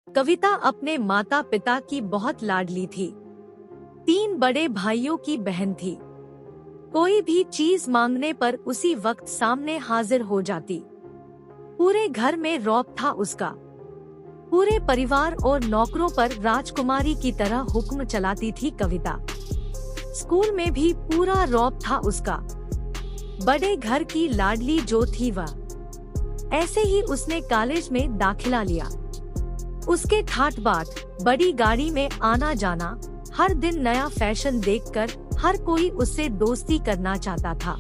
कविता अपने माता पिता की बहुत लाडली थी। 3 बड़े भाइयों की बहन थी। कोई भी चीज मांगने पर उसी वक्त सामने हाजिर हो जाती। पूरे घर में रौब था उसका। पूरे परिवार और नौकरों पर राजकुमारी की तरह हुक्म चलाती थी कविता। स्कूल में भी पूरा रौब था उसका। बड़े घर की लाडली जो थी वह। ऐसे ही उसने कॉलेज में दाखिला लिया। उसके ठाट बाट, बड़ी गाड़ी में आना जाना, हर दिन नया फैशन देखकर हर कोई उससे दोस्ती करना चाहता था।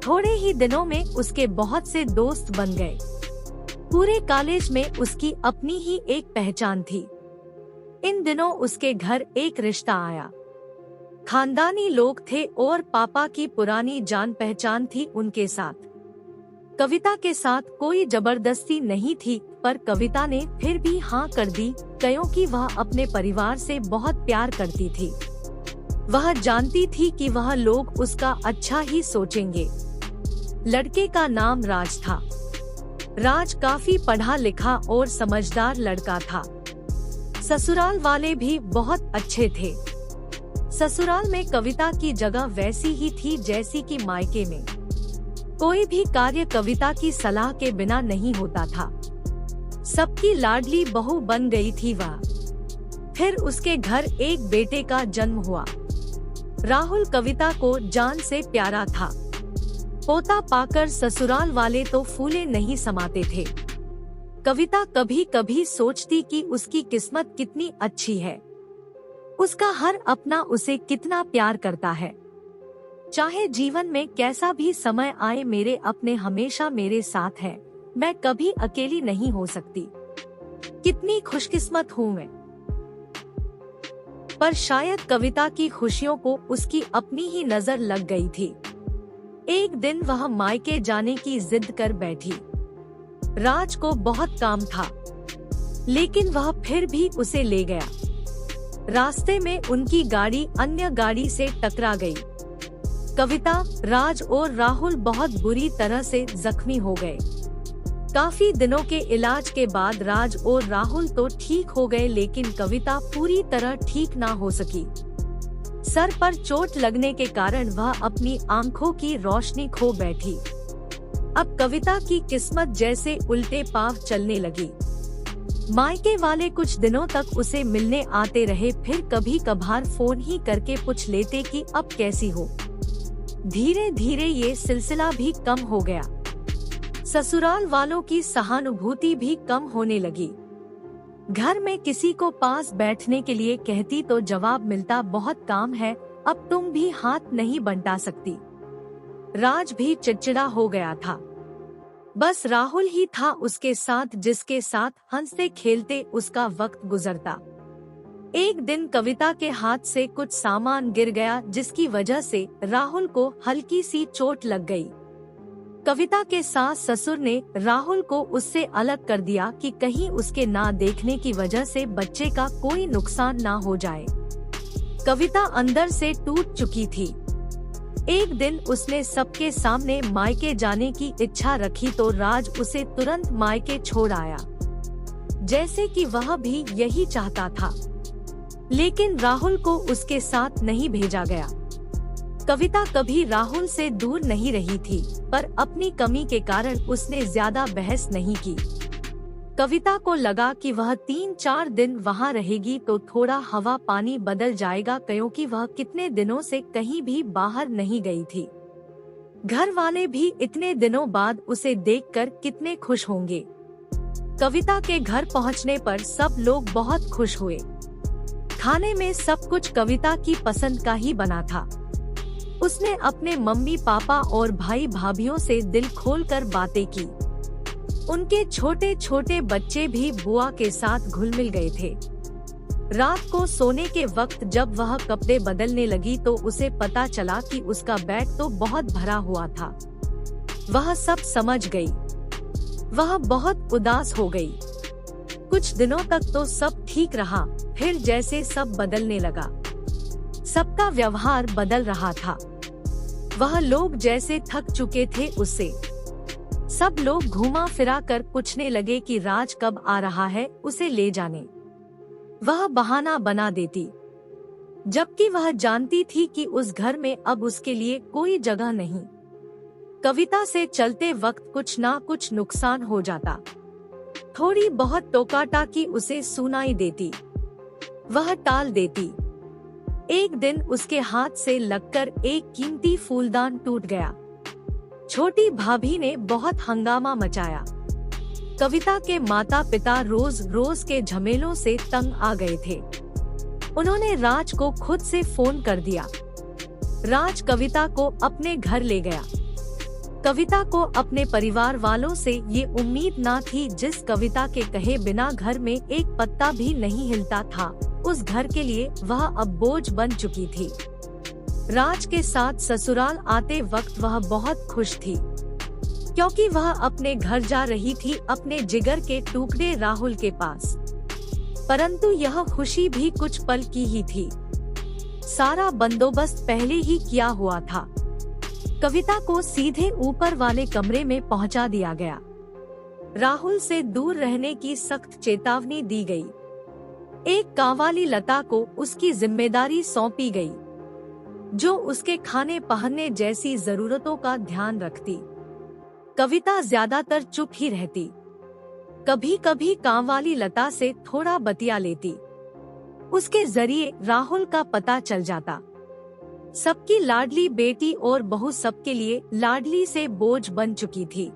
थोड़े ही दिनों में उसके बहुत से दोस्त बन गए। पूरे कॉलेज में उसकी अपनी ही एक पहचान थी। इन दिनों उसके घर एक रिश्ता आया। खानदानी लोग थे और पापा की पुरानी जान पहचान थी उनके साथ। कविता के साथ कोई जबरदस्ती नहीं थी, पर कविता ने फिर भी हाँ कर दी, क्योंकि वह अपने परिवार से बहुत प्यार करती थी। वह जानती थी कि वह लोग उसका अच्छा ही सोचेंगे। लड़के का नाम राज था। राज काफी पढ़ा लिखा और समझदार लड़का था। ससुराल वाले भी बहुत अच्छे थे। ससुराल में कविता की जगह वैसी ही थी जैसी कि मायके में। कोई भी कार्य कविता की सलाह के बिना नहीं होता था। सबकी लाडली बहू बन गई थी वह। फिर उसके घर एक बेटे का जन्म हुआ। राहुल कविता को जान से प्यारा था। पोता पाकर ससुराल वाले तो फूले नहीं समाते थे। कविता कभी कभी सोचती कि उसकी किस्मत कितनी अच्छी है। उसका हर अपना उसे कितना प्यार करता है। चाहे जीवन में कैसा भी समय आए, मेरे अपने हमेशा मेरे साथ हैं। मैं कभी अकेली नहीं हो सकती। कितनी खुशकिस्मत हूँ मैं। पर शायद कविता की खुशियों को उसकी अपनी ही नजर लग गई थी। एक दिन वह मायके जाने की जिद कर बैठी। राज को बहुत काम था, लेकिन वह फिर भी उसे ले गया। रास्ते में उनकी गाड़ी अन्य गाड़ी से टकरा गई। कविता, राज और राहुल बहुत बुरी तरह से जख्मी हो गए। काफी दिनों के इलाज के बाद राज और राहुल तो ठीक हो गए, लेकिन कविता पूरी तरह ठीक ना हो सकी। सर पर चोट लगने के कारण वह अपनी आंखों की रोशनी खो बैठी। अब कविता की किस्मत जैसे उल्टे पांव चलने लगी। मायके वाले कुछ दिनों तक उसे मिलने आते रहे, फिर कभी कभार फोन ही करके पूछ लेते कि अब कैसी हो। धीरे धीरे ये सिलसिला भी कम हो गया। ससुराल वालों की सहानुभूति भी कम होने लगी। घर में किसी को पास बैठने के लिए कहती तो जवाब मिलता, बहुत काम है, अब तुम भी हाथ नहीं बंटा सकती। राज भी चिड़चिड़ा हो गया था। बस राहुल ही था उसके साथ, जिसके साथ हंसते खेलते उसका वक्त गुजरता। एक दिन कविता के हाथ से कुछ सामान गिर गया, जिसकी वजह से राहुल को हल्की सी चोट लग गई। कविता के सास ससुर ने राहुल को उससे अलग कर दिया कि कहीं उसके ना देखने की वजह से बच्चे का कोई नुकसान ना हो जाए। कविता अंदर से टूट चुकी थी। एक दिन उसने सबके सामने मायके जाने की इच्छा रखी तो राज उसे तुरंत मायके छोड़ आया, जैसे कि वह भी यही चाहता था। लेकिन राहुल को उसके साथ नहीं भेजा गया। कविता कभी राहुल से दूर नहीं रही थी, पर अपनी कमी के कारण उसने ज्यादा बहस नहीं की। कविता को लगा कि वह 3-4 दिन वहाँ रहेगी तो थोड़ा हवा पानी बदल जाएगा, क्योंकि वह कितने दिनों से कहीं भी बाहर नहीं गई थी। घर वाले भी इतने दिनों बाद उसे देखकर कितने खुश होंगे। कविता के घर पहुँचने पर सब लोग बहुत खुश हुए। खाने में सब कुछ कविता की पसंद का ही बना था। उसने अपने मम्मी पापा और भाई भाभीयों से दिल खोलकर बातें की। उनके छोटे छोटे बच्चे भी बुआ के साथ घुल मिल गए थे। रात को सोने के वक्त जब वह कपड़े बदलने लगी तो उसे पता चला कि उसका बैग तो बहुत भरा हुआ था। वह सब समझ गई। वह बहुत उदास हो गई। कुछ दिनों तक तो सब ठीक रहा, फिर जैसे सब बदलने लगा। सबका व्यवहार बदल रहा था। वह लोग जैसे थक चुके थे उससे। सब लोग घुमा फिरा कर पूछने लगे कि राज कब आ रहा है उसे ले जाने। वह बहाना बना देती, जबकि वह जानती थी कि उस घर में अब उसके लिए कोई जगह नहीं। कविता से चलते वक्त कुछ ना कुछ नुकसान हो जाता। थोड़ी बहुत टोका-टाकी उसे सुनाई देती, वह टाल देती। एक दिन उसके हाथ से लगकर एक कीमती फूलदान टूट गया। छोटी भाभी ने बहुत हंगामा मचाया। कविता के माता पिता रोज रोज के झमेलों से तंग आ गए थे। उन्होंने राज को खुद से फोन कर दिया। राज कविता को अपने घर ले गया। कविता को अपने परिवार वालों से ये उम्मीद ना थी। जिस कविता के कहे बिना घर में एक पत्ता भी नहीं हिलता था, उस घर के लिए वह अब बोझ बन चुकी थी। राज के साथ ससुराल आते वक्त वह बहुत खुश थी, क्योंकि वह अपने घर जा रही थी अपने जिगर के टुकड़े राहुल के पास। परंतु यह खुशी भी कुछ पल की ही थी। सारा बंदोबस्त पहले ही किया हुआ था। कविता को सीधे ऊपर वाले कमरे में पहुंचा दिया गया। राहुल से दूर रहने की सख्त चेतावनी दी गई। एक कांवाली लता को उसकी जिम्मेदारी सौंपी गई, जो उसके खाने पहनने जैसी जरूरतों का ध्यान रखती। कविता ज्यादातर चुप ही रहती। कभी कभी कांवाली लता से थोड़ा बतिया लेती। उसके जरिए राहुल का पता चल जाता। सबकी लाडली बेटी और बहू सबके लिए लाडली से बोझ बन चुकी थी।